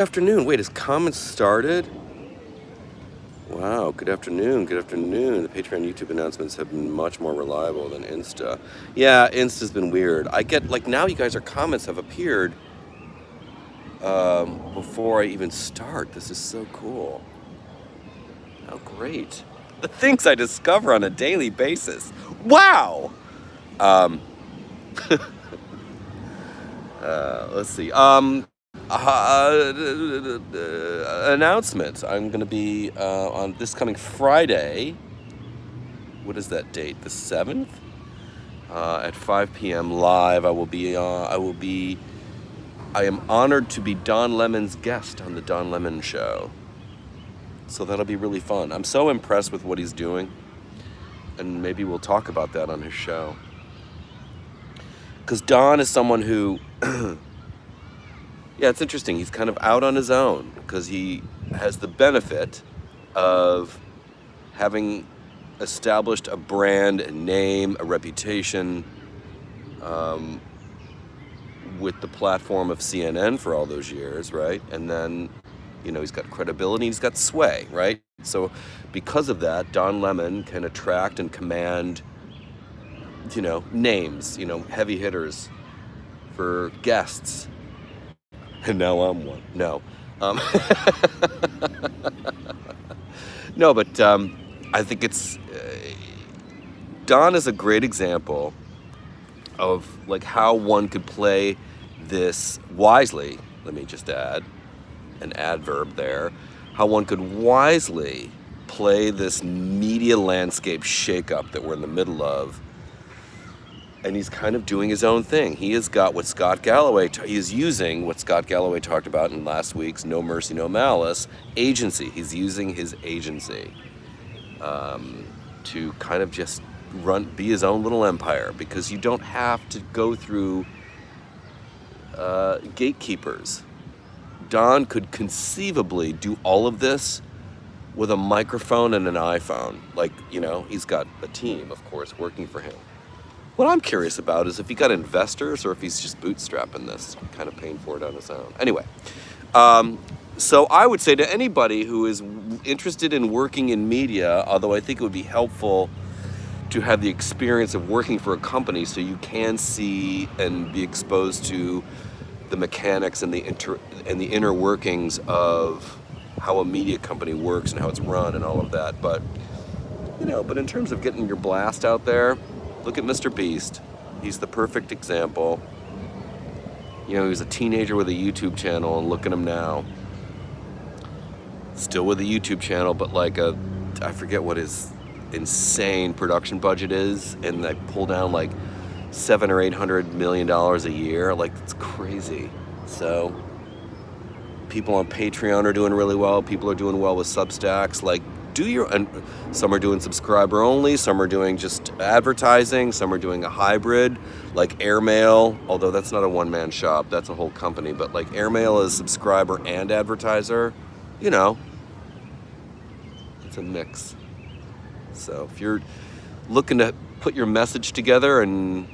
Afternoon. Wait, has comments started? Wow, good afternoon, good afternoon. The Patreon YouTube announcements have been much more reliable than Insta. Yeah, Insta's been weird. I get, like, now you guys, are comments have appeared before I even start. This is so cool. How great. The things I discover on a daily basis. Wow! Um, let's see. Announcement. I'm going to be on this coming Friday. What is that date? The 7th? At 5 p.m. live. I am honored to be Don Lemon's guest on the Don Lemon Show. So that'll be really fun. I'm so impressed with what he's doing. And maybe we'll talk about that on his show. Because Don is someone who, yeah, it's interesting. He's kind of out on his own because he has the benefit of having established a brand, a name, a reputation with the platform of CNN for all those years, right? And then, he's got credibility, he's got sway, right? So because of that, Don Lemon can attract and command, names, heavy hitters for guests. And now I'm one. No. No, but I think Don is a great example of like how one could play this wisely. Let me just add an adverb there. How one could wisely play this media landscape shakeup that we're in the middle of. And he's kind of doing his own thing. He has got what Scott Galloway, he is using what Scott Galloway talked about in last week's No Mercy, No Malice agency. He's using his agency to kind of just be his own little empire, because you don't have to go through gatekeepers. Don could conceivably do all of this with a microphone and an iPhone. Like, he's got a team, of course, working for him. What I'm curious about is if he got investors or if he's just bootstrapping this, kind of paying for it on his own. Anyway, so I would say to anybody who is interested in working in media, although I think it would be helpful to have the experience of working for a company so you can see and be exposed to the mechanics and the inner workings of how a media company works and how it's run and all of that. But in terms of getting your blast out there, look at Mr. Beast. He's the perfect example. He was a teenager with a YouTube channel, and look at him now. Still with a YouTube channel, but I forget what his insane production budget is, and they pull down like $700 or $800 million a year. Like, it's crazy. So people on Patreon are doing really well. People are doing well with Substacks. And some are doing subscriber only, some are doing just advertising, some are doing a hybrid, like Airmail, although that's not a one-man shop, that's a whole company, but like Airmail is subscriber and advertiser, it's a mix. So if you're looking to put your message together and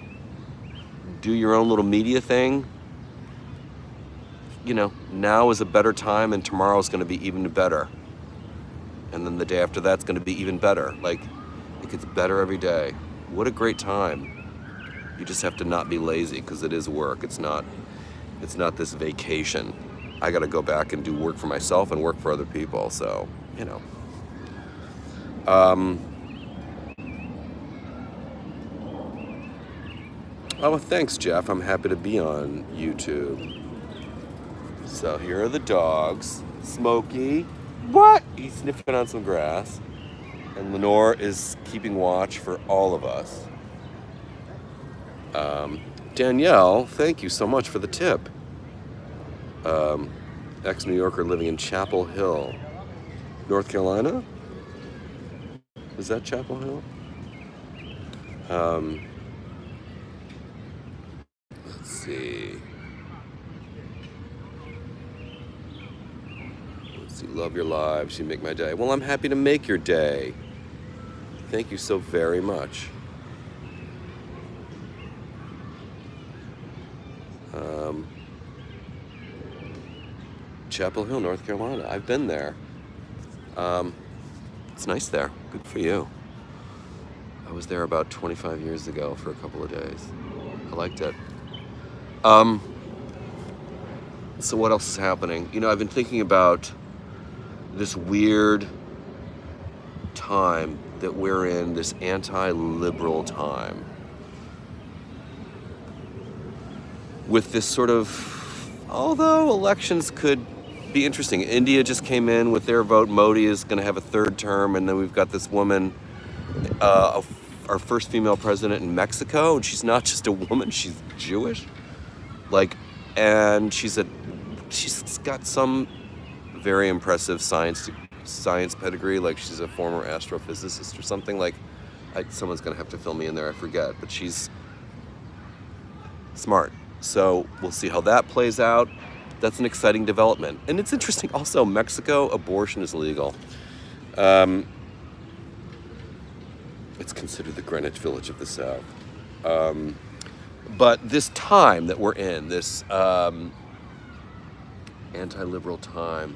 do your own little media thing, now is a better time, and tomorrow is going to be even better. And then the day after that's going to be even better. Like, it gets better every day. What a great time. You just have to not be lazy, because it is work. It's not this vacation. I got to go back and do work for myself and work for other people. So, Oh, thanks, Jeff. I'm happy to be on YouTube. So here are the dogs. Smokey. What? He's sniffing on some grass. And Lenore is keeping watch for all of us. Danielle, thank you so much for the tip. Ex-New Yorker living in Chapel Hill, North Carolina? Is that Chapel Hill? Let's see. Love your lives, you make my day. Well, I'm happy to make your day. Thank you so very much. Chapel Hill, North Carolina. I've been there. It's nice there. Good for you. I was there about 25 years ago for a couple of days. I liked it. So what else is happening? You know, I've been thinking about this weird time that we're in, this anti-liberal time. With this sort of, although elections could be interesting. India just came in with their vote. Modi is going to have a third term, and then we've got this woman, our first female president in Mexico, and she's not just a woman, she's Jewish. And she's got some very impressive science pedigree, like she's a former astrophysicist or something. Someone's going to have to fill me in there, I forget, but she's smart. So we'll see how that plays out. That's an exciting development. And it's interesting also, Mexico, abortion is legal. It's considered the Greenwich Village of the South. But this time that we're in, this anti-liberal time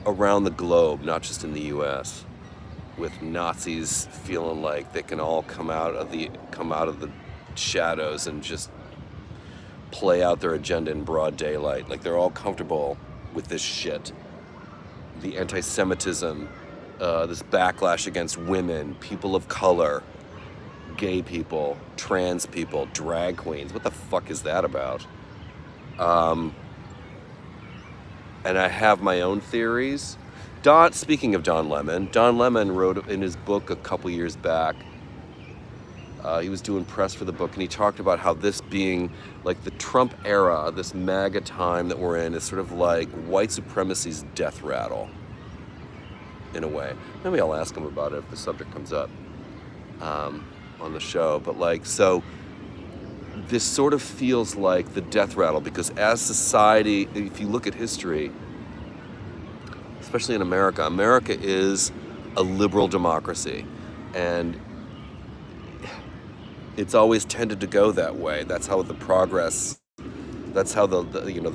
around the globe, not just in the US, with Nazis feeling like they can all come out of the shadows and just play out their agenda in broad daylight. Like they're all comfortable with this shit. The anti-Semitism, this backlash against women, people of color, gay people, trans people, drag queens. What the fuck is that about? And I have my own theories. Speaking of Don Lemon wrote in his book a couple years back, he was doing press for the book, and he talked about how this being like the Trump era, this MAGA time that we're in, is sort of like white supremacy's death rattle, in a way. Maybe I'll ask him about it if the subject comes up on the show. But so this sort of feels like the death rattle, because as society, if you look at history, especially in America, America is a liberal democracy, and it's always tended to go that way. That's how the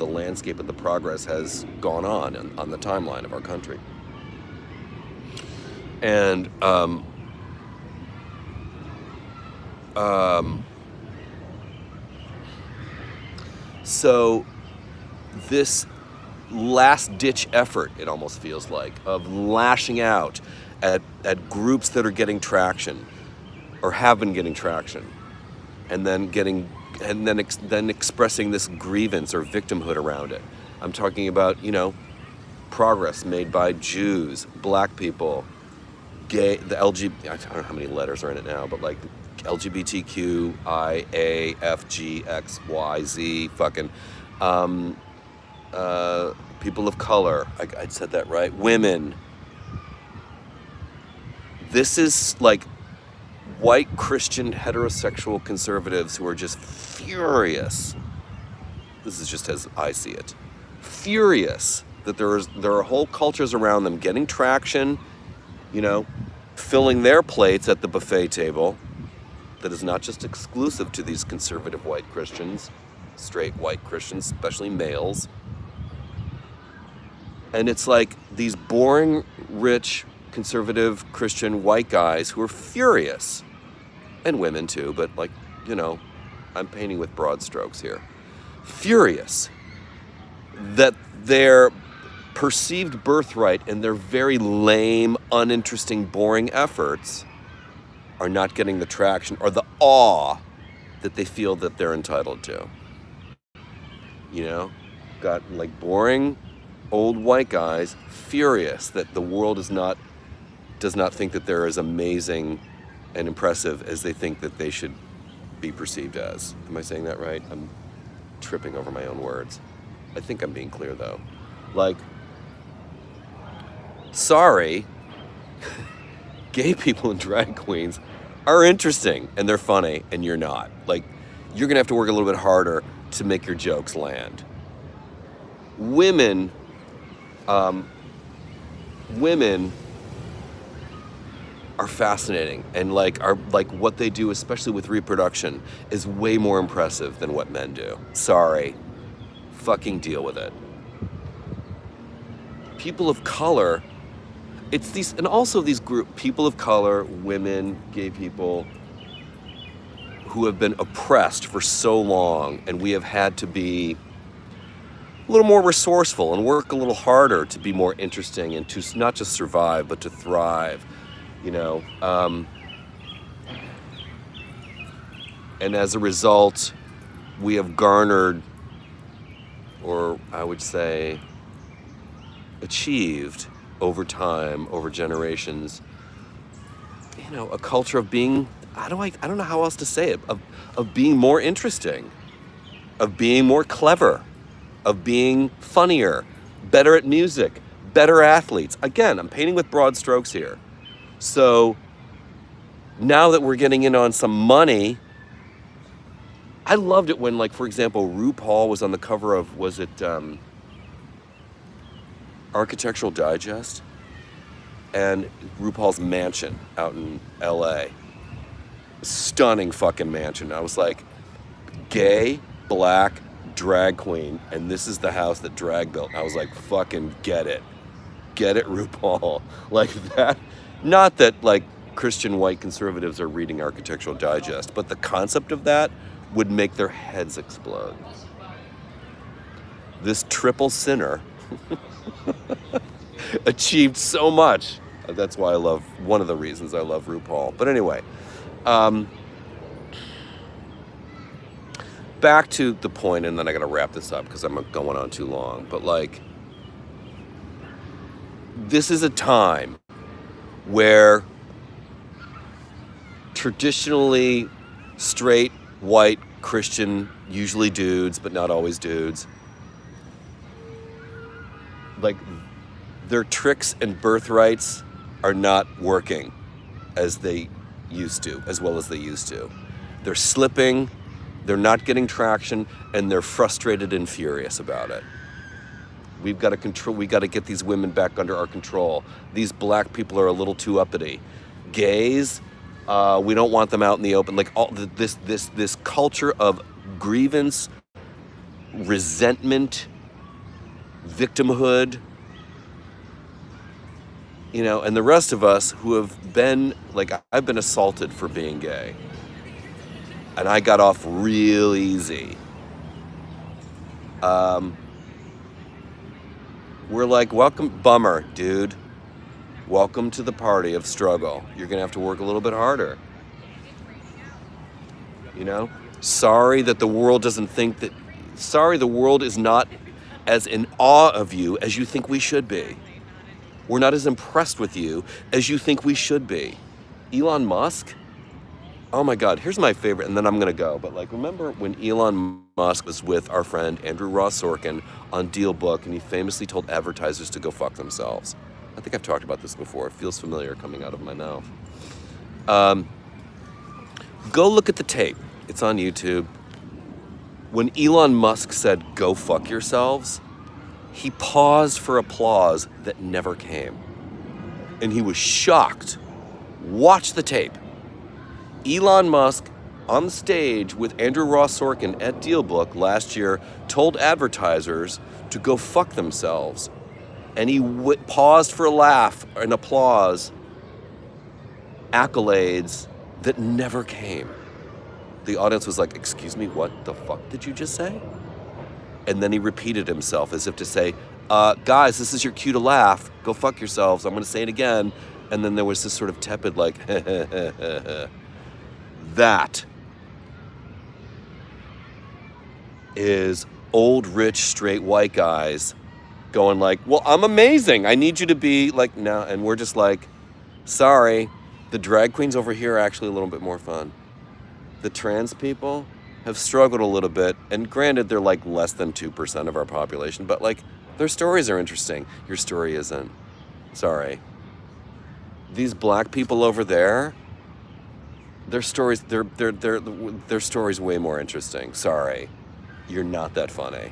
landscape of the progress has gone on the timeline of our country. And so this last-ditch effort, it almost feels like, of lashing out at groups that are getting traction or have been getting traction, and then expressing this grievance or victimhood around it. I'm talking about, progress made by Jews, black people, gay, the LGBT, I don't know how many letters are in it now, but LGBTQ, I, A, F, G, X, Y, Z, fucking, people of color, I said that right, women. This is white Christian heterosexual conservatives who are just furious. This is just as I see it. Furious that there are whole cultures around them getting traction, filling their plates at the buffet table. That is not just exclusive to these conservative white Christians, straight white Christians, especially males. And it's like these boring, rich, conservative Christian white guys who are furious, and women too, but I'm painting with broad strokes here. Furious that their perceived birthright and their very lame, uninteresting, boring efforts are not getting the traction or the awe that they feel that they're entitled to. Got boring old white guys furious that the world does not think that they're as amazing and impressive as they think that they should be perceived as. Am I saying that right? I'm tripping over my own words. I think I'm being clear though. Sorry, gay people and drag queens are interesting and they're funny, and you're not. You're gonna have to work a little bit harder to make your jokes land. Women are fascinating, and what they do, especially with reproduction, is way more impressive than what men do. Sorry. fucking deal with it. People of color, it's these, and also these people of color, women, gay people, who have been oppressed for so long, and we have had to be a little more resourceful and work a little harder to be more interesting and to not just survive, but to thrive, you know. And as a result, we have garnered, or I would say, achieved over time, over generations, you know, a culture of being, I don't know how else to say it, of being more interesting, of being more clever, of being funnier, better at music, better athletes. Again, I'm painting with broad strokes here. So now that we're getting in on some money, I loved it when, like, for example, RuPaul was on the cover of, was it Architectural Digest? And RuPaul's mansion out in LA. Stunning fucking mansion. I was like, gay, black, drag queen, and this is the house that drag built. I was like, fucking get it. Get it, RuPaul. Like that. Not that, like, Christian white conservatives are reading Architectural Digest, but the concept of that would make their heads explode. This triple sinner achieved so much. That's why one of the reasons I love RuPaul. But anyway, back to the point, and then I gotta wrap this up because I'm going on too long. But, like, this is a time where traditionally straight, white, Christian, usually dudes, but not always dudes, like, their tricks and birthrights are not working as they used to, as well as they used to. They're slipping, they're not getting traction, and they're frustrated and furious about it. We got to get these women back under our control. These black people are a little too uppity. Gays, we don't want them out in the open. Like, all this culture of grievance, resentment, victimhood, you know, and the rest of us who have been, like, I've been assaulted for being gay, and I got off real easy. We're like, welcome, bummer, dude. Welcome to the party of struggle. You're gonna have to work a little bit harder. You know? Sorry that the world doesn't think that, sorry the world is not as in awe of you as you think we should be. We're not as impressed with you as you think we should be. Elon Musk? Oh my God, here's my favorite, and then I'm gonna go. But, like, remember when Elon Musk was with our friend Andrew Ross Sorkin on Deal Book, and he famously told advertisers to go fuck themselves? I think I've talked about this before. It feels familiar coming out of my mouth. Go look at the tape. It's on YouTube. When Elon Musk said, go fuck yourselves, he paused for applause that never came. And he was shocked. Watch the tape. Elon Musk, on the stage with Andrew Ross Sorkin at DealBook last year, told advertisers to go fuck themselves. And he paused for a laugh and applause, accolades that never came. The audience was like, excuse me, what the fuck did you just say? And then he repeated himself as if to say, guys, this is your cue to laugh. Go fuck yourselves. I'm going to say it again. And then there was this sort of tepid, like, that is old, rich, straight white guys going like, well, I'm amazing. I need you to be like, no. And we're just like, sorry, the drag queens over here are actually a little bit more fun. The trans people have struggled a little bit. And granted, they're like less than 2% of our population, but, like, their stories are interesting. Your story isn't. Sorry. These black people over there, their stories, their story's way more interesting. Sorry. You're not that funny.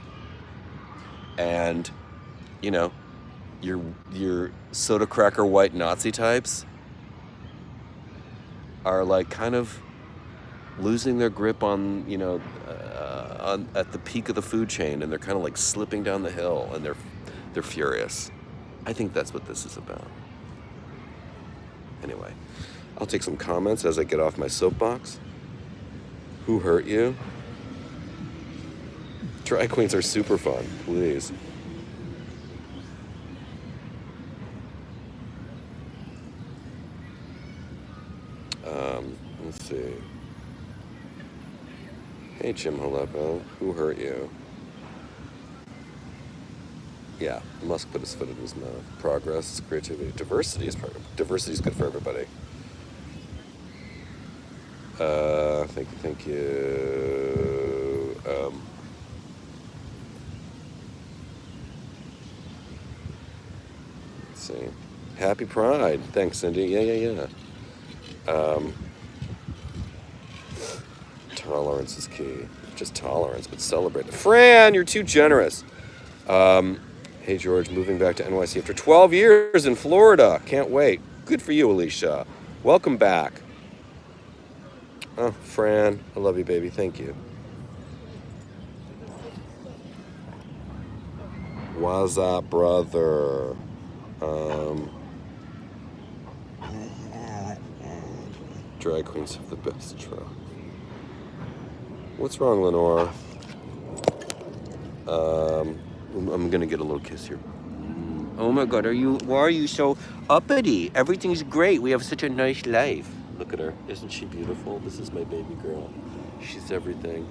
And, you know, your soda cracker white Nazi types are, like, kind of losing their grip on, you know, at the peak of the food chain, and they're kind of like slipping down the hill, and they're furious. I think that's what this is about. Anyway, I'll take some comments as I get off my soapbox. Who hurt you? Drag queens are super fun, please. Let's see. Hey, Jim Halepo, who hurt you? Yeah, Musk put his foot in his mouth. Progress, creativity, diversity is diversity is good for everybody. Thank you. Let's see. Happy Pride. Thanks, Cindy. Yeah. Tolerance is key. Just tolerance, but celebrate. Fran, you're too generous. Hey, George, moving back to NYC after 12 years in Florida. Can't wait. Good for you, Alicia. Welcome back. Oh, Fran, I love you, baby. Thank you. What's up, brother? Drag queens have the best trout. What's wrong, Lenore? I'm gonna get a little kiss here. Oh my God, why are you so uppity? Everything's great. We have such a nice life. Look at her. Isn't she beautiful? This is my baby girl. She's everything.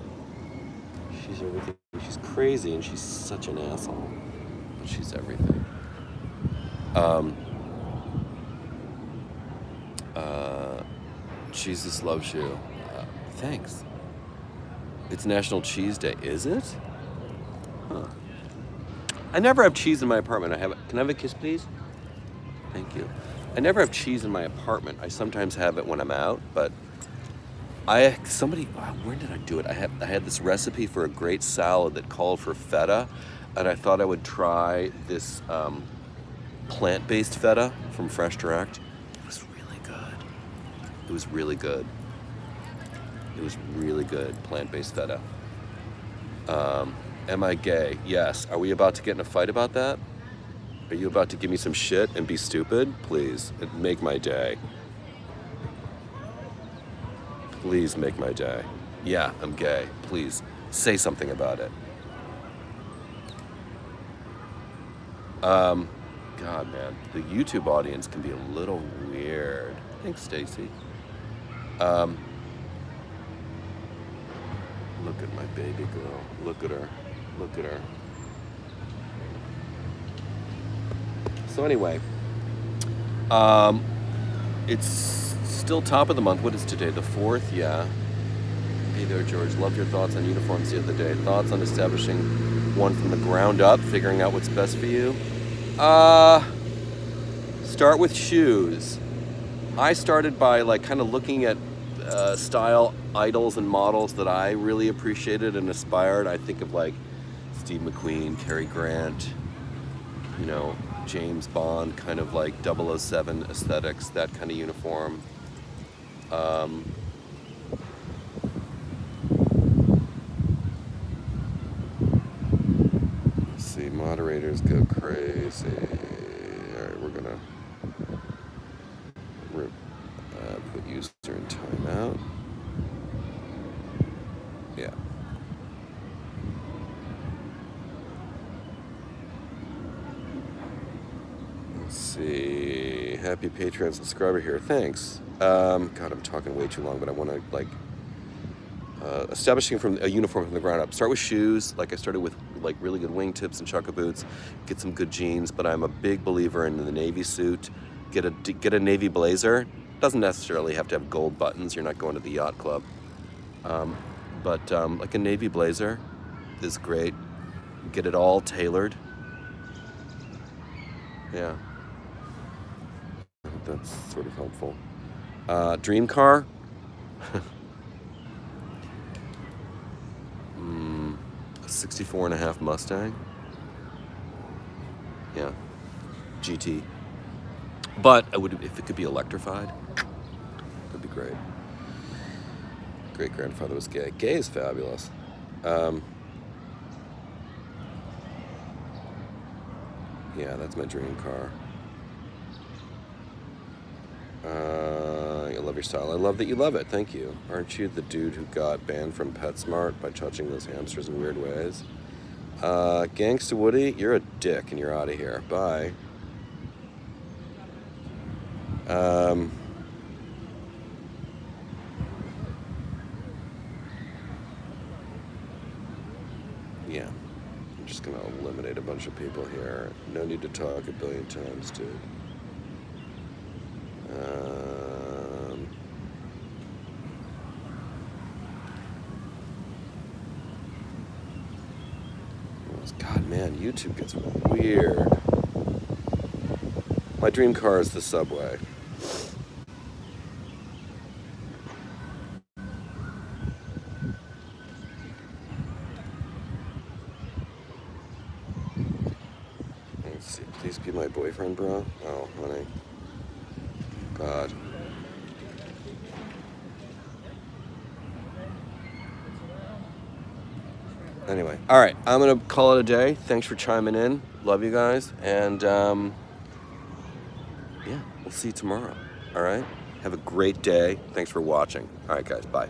She's everything. She's crazy and she's such an asshole. But she's everything. Jesus loves you. Thanks. It's National Cheese Day. Is it? Huh. I never have cheese in my apartment. Can I have a kiss, please? Thank you. I never have cheese in my apartment. I sometimes have it when I'm out, but where did I do it? I had this recipe for a great salad that called for feta, and I thought I would try this plant-based feta from Fresh Direct. It was really good. It was really good. It was really good, plant-based feta. Am I gay? Yes. Are we about to get in a fight about that? Are you about to give me some shit and be stupid? Please, make my day. Please make my day. Yeah, I'm gay. Please, say something about it. God, man, the YouTube audience can be a little weird. Thanks, Stacy. Look at my baby girl. Look at her. Look at her. So anyway, it's still top of the month. What is today? The 4th? Yeah. Hey there, George. Loved your thoughts on uniforms the other day. Thoughts on establishing one from the ground up, figuring out what's best for you? Start with shoes. I started by kind of looking at style idols and models that I really appreciated and aspired. I think of Steve McQueen, Cary Grant, James Bond, kind of 007 aesthetics, that kind of uniform. Let's see, moderators go crazy. All right, we're gonna put user in timeout. Yeah. Let's see. Happy Patreon subscriber here. Thanks. God, I'm talking way too long, but I want to establishing from a uniform from the ground up. Start with shoes. I started with really good wingtips and chukka boots. Get some good jeans, but I'm a big believer in the navy suit. Get a navy blazer. Doesn't necessarily have to have gold buttons. You're not going to the yacht club. But a navy blazer is great. Get it all tailored. Yeah. I hope that's sort of helpful. Dream car? A 64.5 Mustang. Yeah. GT. But if it could be electrified, that'd be great. Great grandfather was gay. Gay is fabulous. Yeah, that's my dream car. I love your style. I love that you love it. Thank you. Aren't you the dude who got banned from PetSmart by touching those hamsters in weird ways? Gangsta Woody, you're a dick and you're out of here. Bye. Yeah. I'm just gonna eliminate a bunch of people here. No need to talk a billion times, dude. God, man, YouTube gets weird. My dream car is the Subway. Let's see, please be my boyfriend, bro. Oh, honey. God. Anyway, all right, I'm gonna call it a day. Thanks for chiming in. Love you guys, and yeah, we'll see you tomorrow. All right, have a great day. Thanks for watching. All right, guys, bye.